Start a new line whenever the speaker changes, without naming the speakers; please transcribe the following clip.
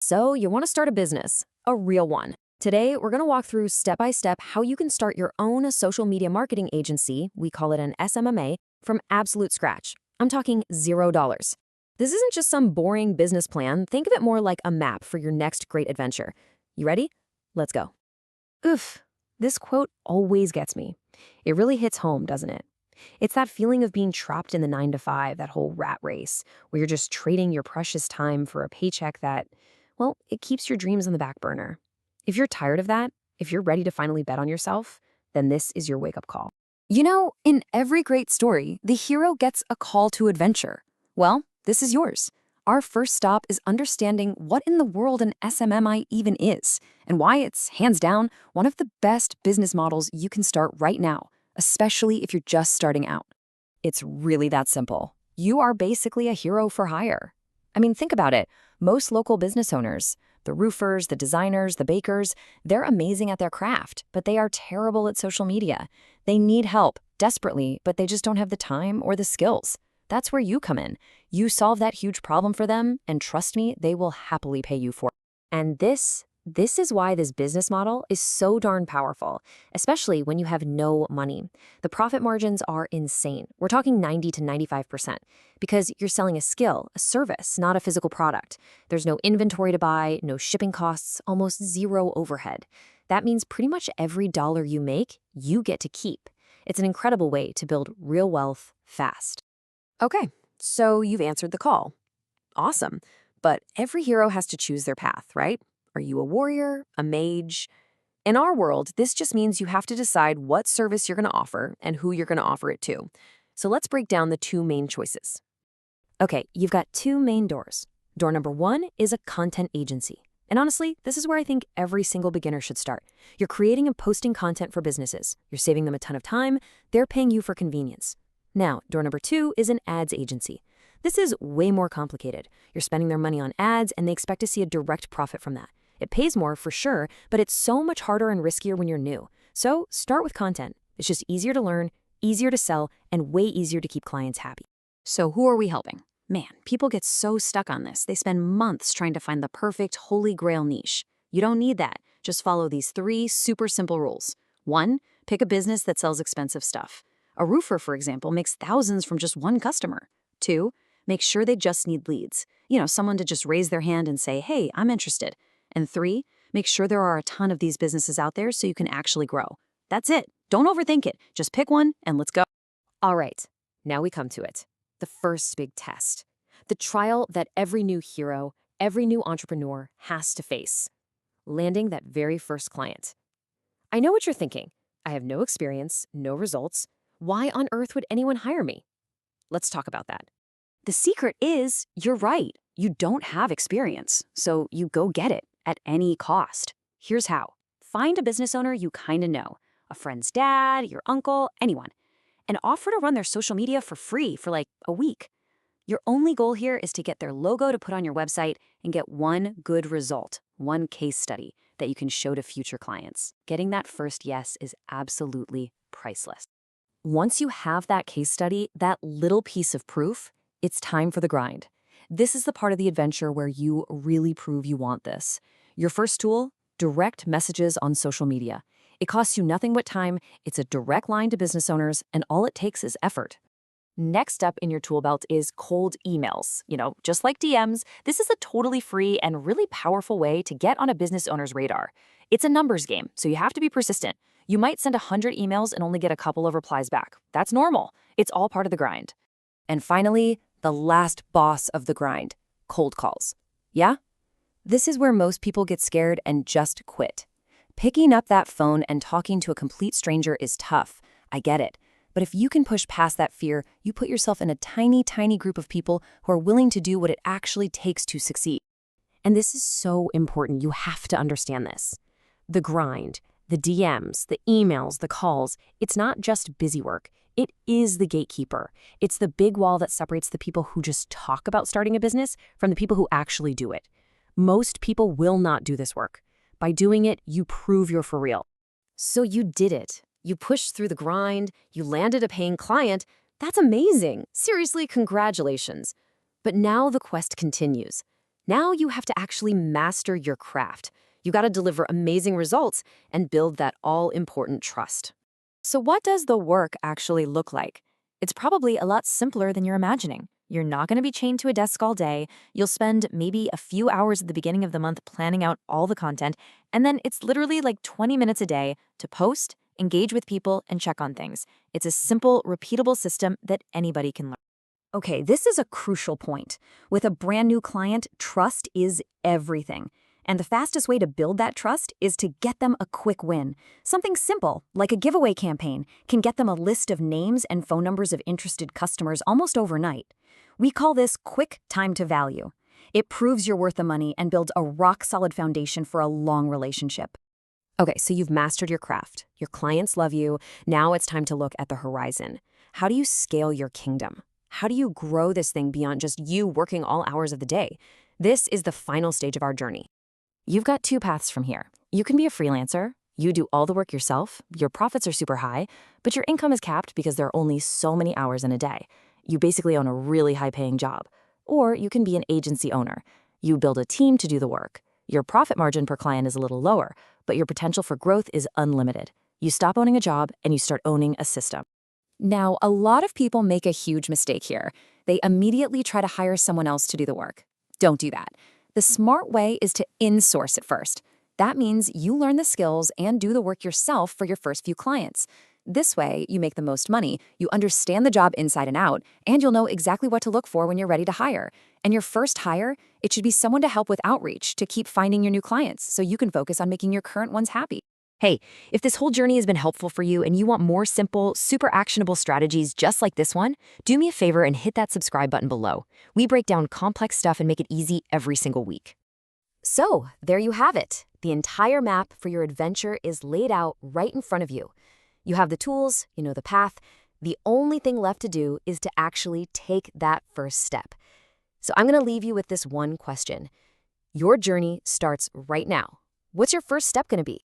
So, you want to start a business, a real one. Today, we're going to walk through step by step how you can start your own social media marketing agency, we call it an SMMA, from absolute scratch. I'm talking $0. This isn't just some boring business plan. Think of it more like a map for your next great adventure. You ready? Let's go. Oof, this quote always gets me. It really hits home, doesn't it? It's that feeling of being trapped in the 9 to 5, that whole rat race, where you're just trading your precious time for a paycheck that, well, it keeps your dreams on the back burner. If you're tired of that, if you're ready to finally bet on yourself, then this is your wake-up call. You know, in every great story, the hero gets a call to adventure. Well, this is yours. Our first stop is understanding what in the world an SMMI even is, and why it's, hands down, one of the best business models you can start right now, especially if you're just starting out. It's really that simple. You are basically a hero for hire. I mean, think about it. Most local business owners, the roofers, the designers, the bakers, they're amazing at their craft, but they are terrible at social media. They need help desperately, but they just don't have the time or the skills. That's where you come in. You solve that huge problem for them, and trust me, they will happily pay you for it. And this is why this business model is so darn powerful, especially when you have no money. The profit margins are insane. We're talking 90 to 95%, because you're selling a skill, a service, not a physical product. There's no inventory to buy, no shipping costs, almost zero overhead. That means pretty much every dollar you make, you get to keep. It's an incredible way to build real wealth fast. Okay, so you've answered the call. Awesome. But every hero has to choose their path, right? Are you a warrior, a mage? In our world, this just means you have to decide what service you're going to offer and who you're going to offer it to. So let's break down the two main choices. Okay, you've got two main doors. Door number one is a content agency. And honestly, this is where I think every single beginner should start. You're creating and posting content for businesses. You're saving them a ton of time. They're paying you for convenience. Now, door number two is an ads agency. This is way more complicated. You're spending their money on ads, and they expect to see a direct profit from that. It pays more for sure, but it's so much harder and riskier when you're new. So start with content. It's just easier to learn, easier to sell, and way easier to keep clients happy.
So who are we helping? Man, people get so stuck on this. They spend months trying to find the perfect holy grail niche. You don't need that. Just follow these 3 super simple rules. 1, pick a business that sells expensive stuff. A roofer, for example, makes thousands from just one customer. 2, make sure they just need leads. Someone to just raise their hand and say, hey, I'm interested. And 3, make sure there are a ton of these businesses out there so you can actually grow. That's it. Don't overthink it. Just pick one and let's go.
All right, now we come to it. The first big test. The trial that every new hero, every new entrepreneur has to face. Landing that very first client. I know what you're thinking. I have no experience, no results. Why on earth would anyone hire me? Let's talk about that.
The secret is, you're right. You don't have experience, so you go get it at any cost. Here's how. Find a business owner you kind of know, a friend's dad, your uncle, anyone, and offer to run their social media for free for like a week. Your only goal here is to get their logo to put on your website and get one good result, one case study that you can show to future clients. Getting that first yes is absolutely priceless.
Once you have that case study, that little piece of proof, it's time for the grind. This is the part of the adventure where you really prove you want this. Your first tool, direct messages on social media. It costs you nothing but time, it's a direct line to business owners, and all it takes is effort. Next up in your tool belt is cold emails. Just like DMs, this is a totally free and really powerful way to get on a business owner's radar. It's a numbers game, so you have to be persistent. You might send 100 emails and only get a couple of replies back. That's normal. It's all part of the grind. And finally, the last boss of the grind, cold calls. Yeah? This is where most people get scared and just quit. Picking up that phone and talking to a complete stranger is tough. I get it. But if you can push past that fear, you put yourself in a tiny, tiny group of people who are willing to do what it actually takes to succeed. And this is so important. You have to understand this. The grind, the DMs, the emails, the calls, it's not just busy work. It is the gatekeeper. It's the big wall that separates the people who just talk about starting a business from the people who actually do it. Most people will not do this work. By doing it, you prove you're for real. So you did it. You pushed through the grind. You landed a paying client. That's amazing. Seriously, congratulations. But now the quest continues. Now you have to actually master your craft. You got to deliver amazing results and build that all-important trust.
So what does the work actually look like? It's probably a lot simpler than you're imagining. You're not going to be chained to a desk all day. You'll spend maybe a few hours at the beginning of the month planning out all the content, and then it's literally like 20 minutes a day to post, engage with people, and check on things. It's a simple, repeatable system that anybody can learn. Okay, this is a crucial point. With a brand new client, trust is everything. And the fastest way to build that trust is to get them a quick win. Something simple, like a giveaway campaign, can get them a list of names and phone numbers of interested customers almost overnight. We call this quick time to value. It proves you're worth the money and builds a rock-solid foundation for a long relationship.
Okay, so you've mastered your craft. Your clients love you. Now it's time to look at the horizon. How do you scale your kingdom? How do you grow this thing beyond just you working all hours of the day? This is the final stage of our journey.
You've got two paths from here. You can be a freelancer. You do all the work yourself. Your profits are super high, but your income is capped because there are only so many hours in a day. You basically own a really high-paying job. Or you can be an agency owner. You build a team to do the work. Your profit margin per client is a little lower, but your potential for growth is unlimited. You stop owning a job and you start owning a system. Now, a lot of people make a huge mistake here. They immediately try to hire someone else to do the work. Don't do that. The smart way is to insource it first. That means you learn the skills and do the work yourself for your first few clients. This way, you make the most money, you understand the job inside and out, and you'll know exactly what to look for when you're ready to hire. And your first hire, it should be someone to help with outreach, to keep finding your new clients so you can focus on making your current ones happy.
Hey, if this whole journey has been helpful for you and you want more simple, super actionable strategies just like this one, do me a favor and hit that subscribe button below. We break down complex stuff and make it easy every single week. So, there you have it. The entire map for your adventure is laid out right in front of you. You have the tools, you know the path. The only thing left to do is to actually take that first step. So I'm going to leave you with this one question. Your journey starts right now. What's your first step going to be?